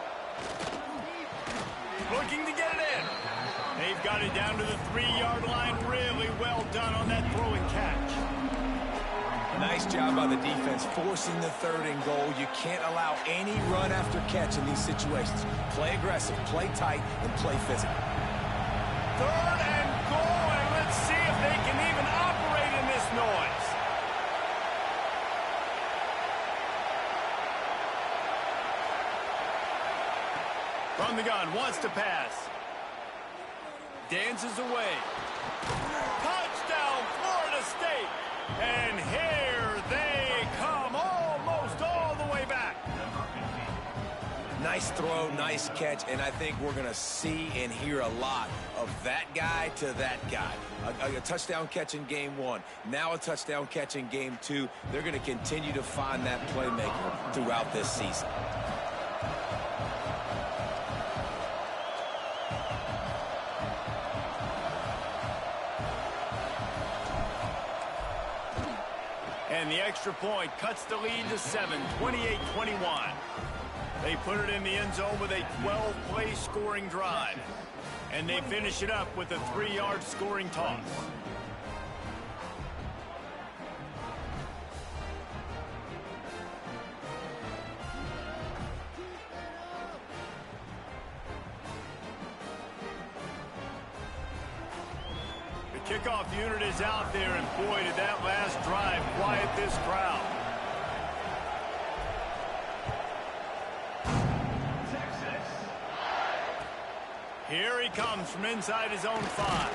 Looking to get it in. They've got it down to the 3-yard line. Really well done on that throw and catch. Nice job by the defense forcing the third and goal. You can't allow any run after catch in these situations. Play aggressive, play tight, and play physical. Third and goal, and let's see if they can even operate in this noise. From the gun, wants to pass. Dances away. Touchdown, Florida State. And here they come, almost all the way back. Nice throw, nice catch, and I think we're going to see and hear a lot of that guy to that guy. A touchdown catch in game 1, now a touchdown catch in game 2. They're going to continue to find that playmaker throughout this season. And the extra point cuts the lead to 7, 28-21. They put it in the end zone with a 12-play scoring drive. And they finish it up with a 3-yard scoring toss. Kickoff unit is out there, and boy, did that last drive quiet this crowd. Here he comes from inside his own 5.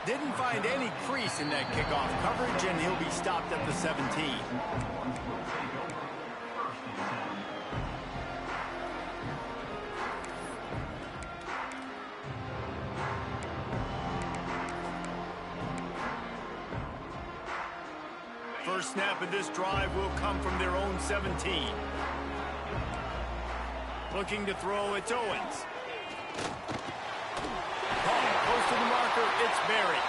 Didn't find any crease in that kickoff coverage, and he'll be stopped at the 17. First snap of this drive will come from their own 17. Looking to throw, it's Owens. Close to the marker, it's Berry.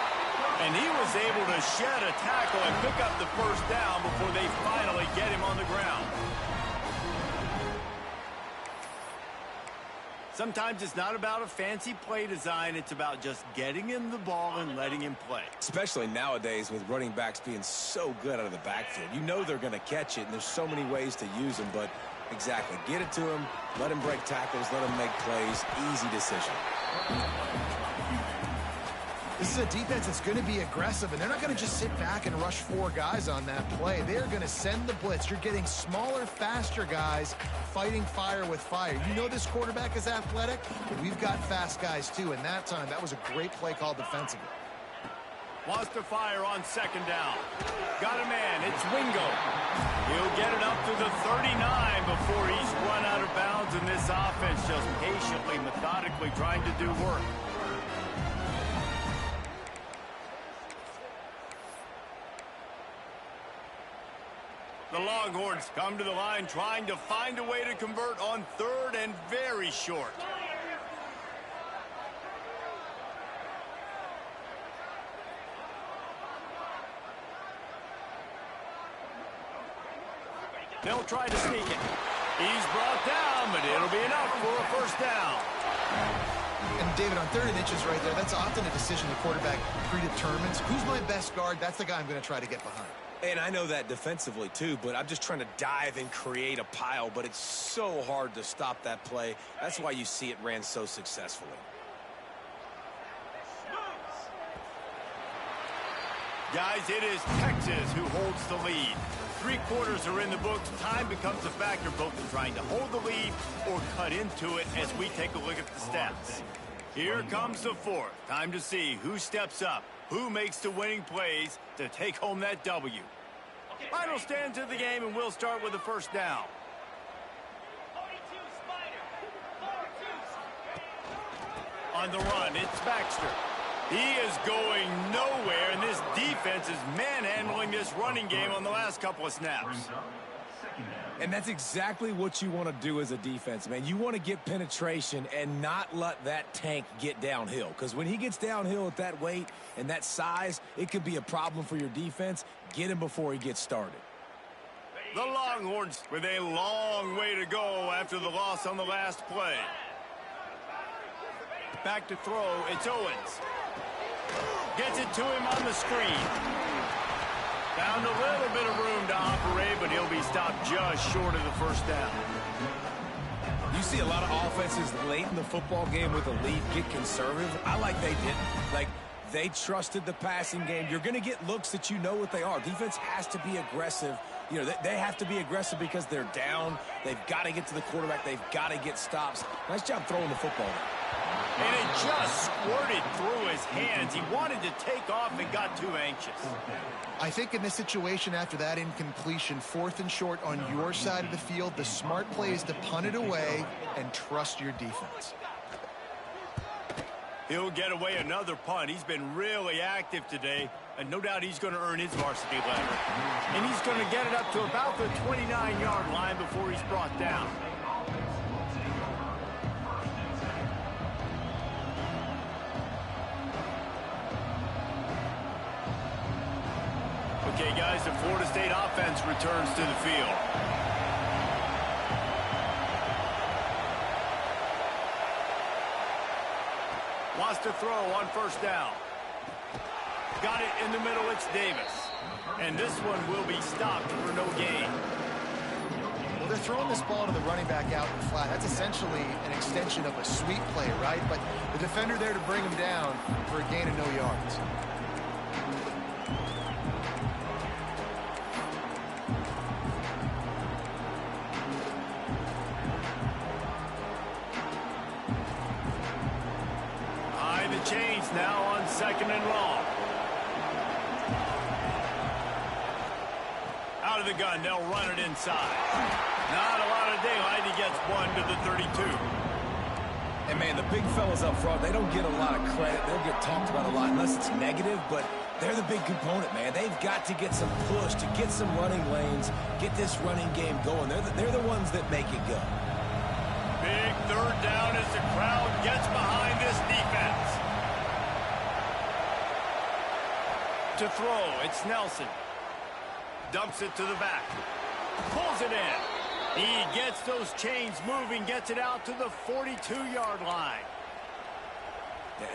And he was able to shed a tackle and pick up the first down before they finally get him on the ground. Sometimes it's not about a fancy play design. It's about just getting him the ball and letting him play. Especially nowadays with running backs being so good out of the backfield. You know they're going to catch it, and there's so many ways to use them. But exactly, get it to him, let him break tackles, let him make plays. Easy decision. This is a defense that's going to be aggressive, and they're not going to just sit back and rush 4 guys on that play. They're going to send the blitz. You're getting smaller, faster guys fighting fire with fire. You know this quarterback is athletic, but we've got fast guys too, and that time, that was a great play call defensively. Wants to fire on second down. Got a man. It's Wingo. He'll get it up to the 39 before he's run out of bounds, and this offense just patiently, methodically trying to do work. The Longhorns come to the line trying to find a way to convert on third and very short. They'll try to sneak it. He's brought down, but it'll be enough for a first down. And David, on 3rd and inches right there, that's often a decision the quarterback predetermines. Who's my best guard? That's the guy I'm going to try to get behind. And I know that defensively too, but I'm just trying to dive and create a pile, but it's so hard to stop that play. That's why you see it ran so successfully. Guys, it is Texas who holds the lead. 3 quarters are in the books. Time becomes a factor both in trying to hold the lead or cut into it as we take a look at the stats. Here comes the 4th. Time to see who steps up, who makes the winning plays to take home that W. Final stands of the game, and we'll start with the first down. On the run, it's Baxter. He is going nowhere, and this defense is manhandling this running game on the last couple of snaps. And that's exactly what you want to do as a defense, man. You want to get penetration and not let that tank get downhill. Because when he gets downhill at that weight and that size, it could be a problem for your defense. Get him before he gets started. The Longhorns with a long way to go after the loss on the last play. Back to throw, it's Owens. Gets it to him on the screen. Found a little bit of room to operate, but he'll be stopped just short of the first down. You see a lot of offenses late in the football game with a lead get conservative. I like they didn't. Like, they trusted the passing game. You're going to get looks that you know what they are. Defense has to be aggressive. You know, they have to be aggressive because they're down. They've got to get to the quarterback. They've got to get stops. Nice job throwing the football. And it just squirted through his hands. He wanted to take off and got too anxious. I think in this situation, after that incompletion, 4th and short on your side of the field, the smart play is to punt it away and trust your defense. He'll get away another punt. He's been really active today, and no doubt he's going to earn his varsity letter. And he's going to get it up to about the 29-yard line before he's brought down. Okay, guys, the Florida State offense returns to the field. Wants to throw on first down. Got it in the middle, it's Davis. And this one will be stopped for no gain. Well, they're throwing this ball to the running back out in the flat. That's essentially an extension of a sweep play, right? But the defender there to bring him down for a gain of no yards. Chains now on 2nd and long. Out of the gun, they'll run it inside. Not a lot of daylight. He gets 1 to the 32. And, man, the big fellas up front, they don't get a lot of credit. They'll get talked about a lot unless it's negative, but they're the big component, man. They've got to get some push to get some running lanes, get this running game going. They're the ones that make it go. Big 3rd down as the crowd gets behind this defense. To throw, it's Nelson. Dumps it to the back. Pulls it in. He gets those chains moving, gets it out to the 42-yard line.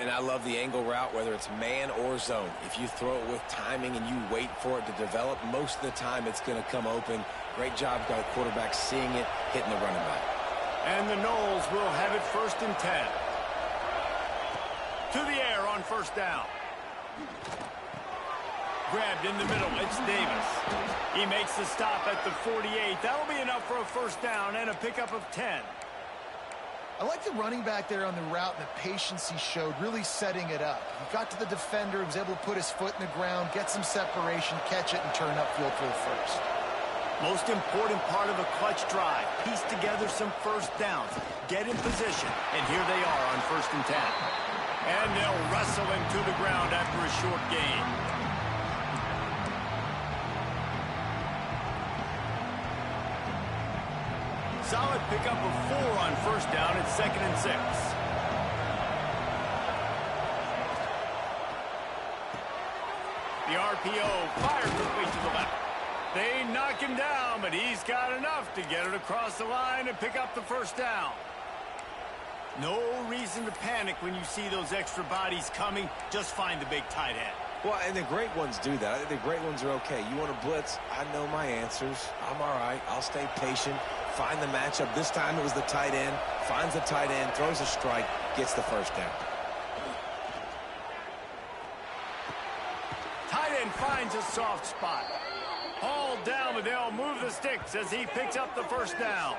And I love the angle route, whether it's man or zone. If you throw it with timing and you wait for it to develop, most of the time it's going to come open. Great job by the quarterback seeing it, hitting the running back. And the Noles will have it 1st and 10. To the air on first down. Grabbed in the middle. It's Davis. He makes the stop at the 48. That'll be enough for a first down and a pickup of 10. I like the running back there on the route and the patience he showed, really setting it up. He got to the defender, was able to put his foot in the ground, get some separation, catch it, and turn upfield for the first. Most important part of a clutch drive. Piece together some first downs. Get in position. And here they are on 1st and 10. And they'll wrestle him to the ground after a short gain. Solid pickup of 4 on first down at 2nd and 6. The RPO fired quickly to the left. They knock him down, but he's got enough to get it across the line and pick up the first down. No reason to panic when you see those extra bodies coming. Just find the big tight end. Well, and the great ones do that. I think the great ones are okay. You want to blitz? I know my answers. I'm all right. I'll stay patient. Find the matchup. This time it was the tight end. Finds the tight end, throws a strike, gets the first down. Tight end finds a soft spot. Hauled down, but they'll move the sticks as he picks up the first down.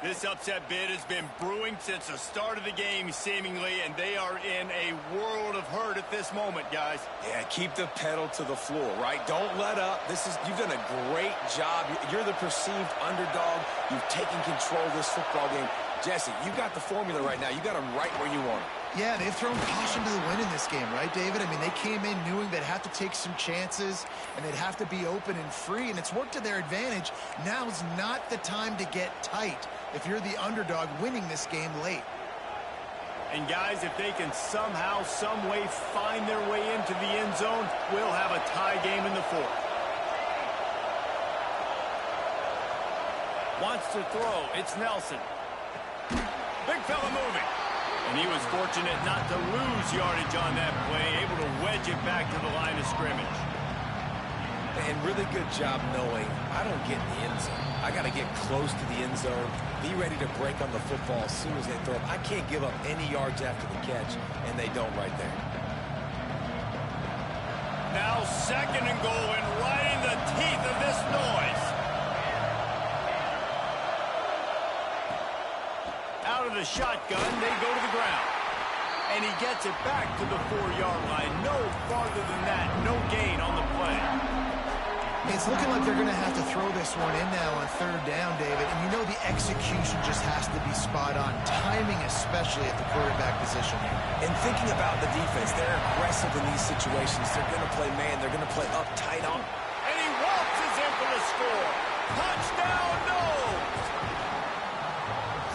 This upset bid has been brewing since the start of the game, seemingly, and they are in a world of hurt at this moment, guys. Yeah, keep the pedal to the floor, right? Don't let up. You've done a great job. You're the perceived underdog. You've taken control of this football game. Jesse, you got the formula right now. You got them right where you want them. Yeah, they've thrown caution to the wind in this game, right, David? I mean, they came in knowing they'd have to take some chances and they'd have to be open and free, and it's worked to their advantage. Now's not the time to get tight if you're the underdog winning this game late. And, guys, if they can somehow, some way find their way into the end zone, we'll have a tie game in the 4th. Wants to throw. It's Nelson. Big fella moving. And he was fortunate not to lose yardage on that play, able to wedge it back to the line of scrimmage. And really good job knowing I don't get in the end zone. I got to get close to the end zone, be ready to break on the football as soon as they throw it. I can't give up any yards after the catch, and they don't right there. Now 2nd and goal, and right in the teeth of this noise. Out of the shotgun, they go to the ground. And he gets it back to the 4-yard line. No farther than that. No gain on the play. It's looking like they're going to have to throw this one in now on 3rd down, David. And you know the execution just has to be spot on. Timing especially at the quarterback position. And thinking about the defense, they're aggressive in these situations. They're going to play man. They're going to play up tight on. And he waltzes in for the score. Touchdown, no!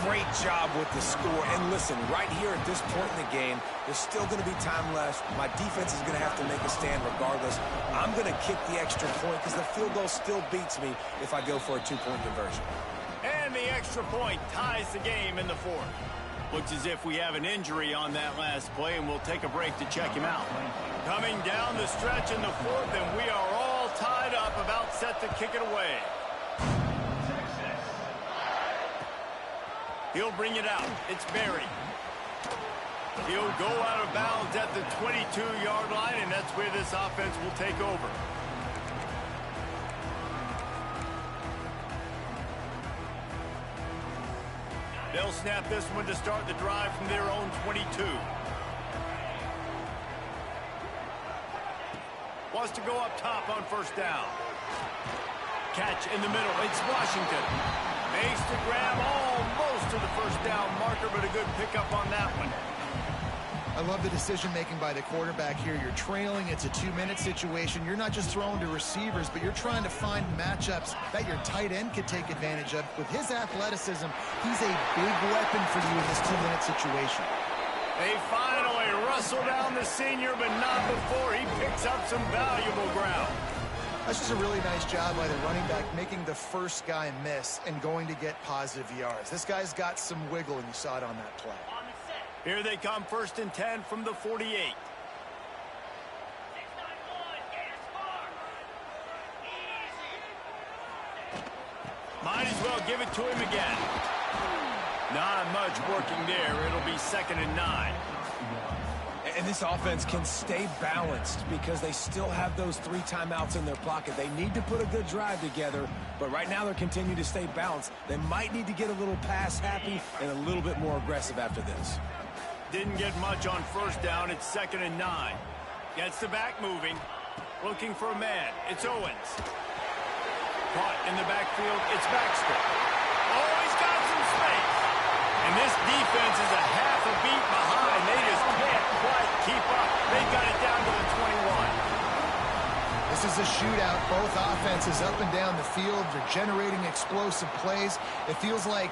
Great job with the score. And listen, right here at this point in the game, there's still going to be time left. My defense is going to have to make a stand regardless. I'm going to kick the extra point because the field goal still beats me if I go for a 2-point conversion. And the extra point ties the game in the 4th. Looks as if we have an injury on that last play, and we'll take a break to check him out. Coming down the stretch in the 4th, and we are all tied up, about set to kick it away. He'll bring it out. It's Berry. He'll go out of bounds at the 22-yard line, and that's where this offense will take over. They'll snap this one to start the drive from their own 22. Wants to go up top on 1st down. Catch in the middle. It's Washington. Makes the grab almost to the 1st down marker, but a good pickup on that one. I love the decision-making by the quarterback here. You're trailing. It's a 2-minute situation. You're not just throwing to receivers, but you're trying to find matchups that your tight end could take advantage of. With his athleticism, he's a big weapon for you in this 2-minute situation. They finally wrestle down the senior, but not before he picks up some valuable ground. That's just a really nice job by the running back, making the first guy miss and going to get positive yards. This guy's got some wiggle, and you saw it on that play. Here they come, 1st and 10 from the 48. Might as well give it to him again. Not much working there. It'll be 2nd and 9. And And this offense can stay balanced because they still have those 3 timeouts in their pocket. They need to put a good drive together, but right now they're continuing to stay balanced. They might need to get a little pass happy and a little bit more aggressive after this. Didn't get much on first down. It's 2nd and 9. Gets the back moving. Looking for a man. It's Owens. Caught in the backfield. It's Baxter. Oh, he's got some space. And this defense is a half a beat behind. They just can't quite keep up. They got it down to the 21. This is a shootout. Both offenses up and down the field. They're generating explosive plays. It feels like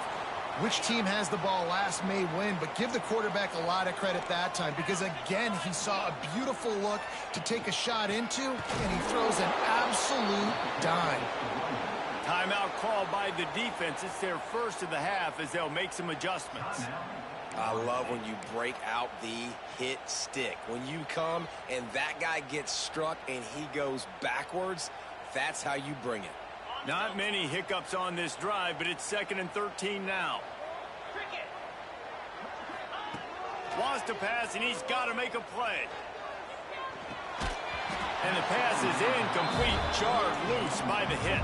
which team has the ball last may win, but give the quarterback a lot of credit that time because, again, he saw a beautiful look to take a shot into, and he throws an absolute dime. Timeout called by the defense. It's their first of the half as they'll make some adjustments. I love when you break out the hit stick. When you come and that guy gets struck and he goes backwards, that's how you bring it. Not many hiccups on this drive, but it's 2nd and 13 now. Wants to pass, and he's got to make a play. And the pass is incomplete, jarred loose by the hit.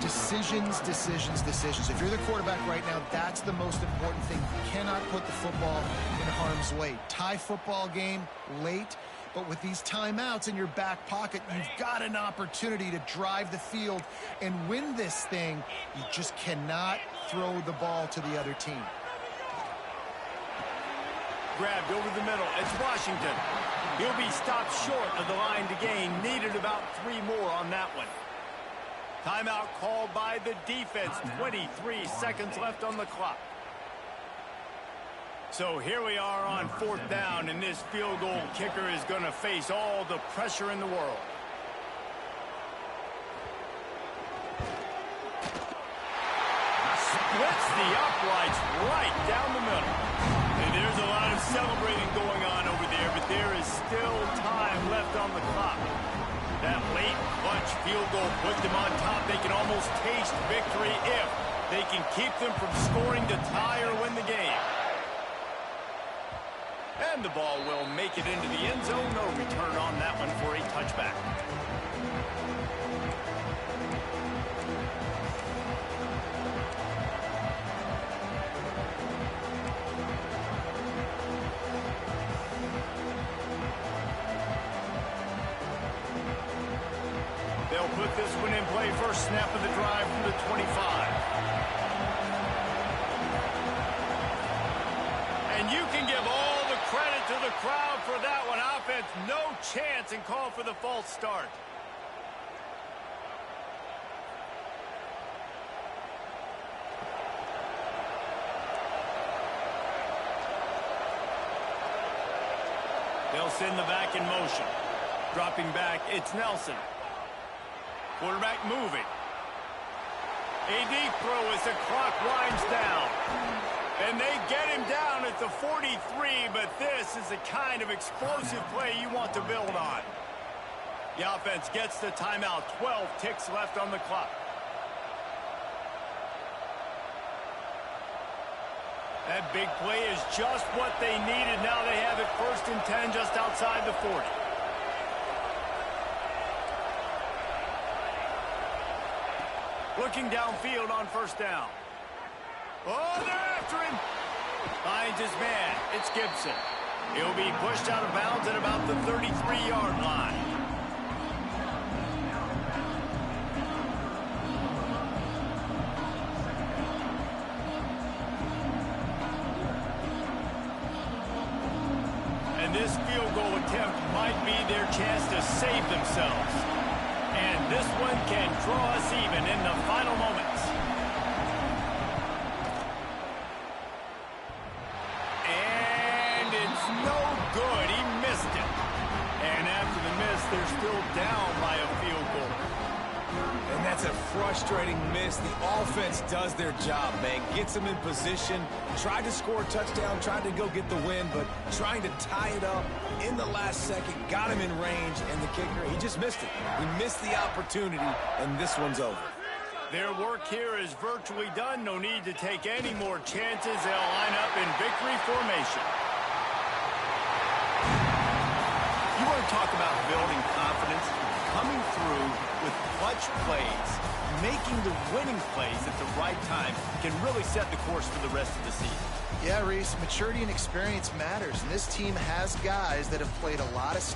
Decisions, decisions, decisions. If you're the quarterback right now, that's the most important thing. You cannot put the football in harm's way. Tie football game late. But with these timeouts in your back pocket, you've got an opportunity to drive the field and win this thing. You just cannot throw the ball to the other team. Grabbed over the middle. It's Washington. He'll be stopped short of the line to gain. Needed about 3 more on that one. Timeout called by the defense. 23 seconds left on the clock. So here we are on 4th down, and this field goal kicker is going to face all the pressure in the world. Splits the uprights right down the middle. And there's a lot of celebrating going on over there, but there is still time left on the clock. That late clutch field goal put them on top. They can almost taste victory if they can keep them from scoring to tie or win the game. And the ball will make it into the end zone. No return on that one for a touchback. They'll put this one in play. First snap of the drive from the 25. And you can give all the credit to the crowd for that one. Offense, no chance, and call for the false start. They'll send the back in motion. Dropping back, it's Nelson. Quarterback moving. A deep throw as the clock winds down. And they get him down at the 43, but this is the kind of explosive play you want to build on. The offense gets the timeout. 12 ticks left on the clock. That big play is just what they needed. Now they have it 1st and 10 just outside the 40. Looking downfield on 1st down. Oh, they're after him. Finds his man. It's Gibson. He'll be pushed out of bounds at about the 33-yard line. And this field goal attempt might be their chance to save themselves. And this one can draw us even in the final moments. No good. He missed it. And after the miss, they're still down by a field goal. And that's a frustrating miss. The offense does their job, man. Gets them in position, tried to score a touchdown, tried to go get the win, but trying to tie it up in the last second, got him in range, and the kicker, he just missed it. He missed the opportunity, and this one's over. Their work here is virtually done. No need to take any more chances. They'll line up in victory formation. to talk about building confidence, coming through with clutch plays, making the winning plays at the right time can really set the course for the rest of the season. Yeah, Reese, maturity and experience matters, and this team has guys that have played a lot of snaps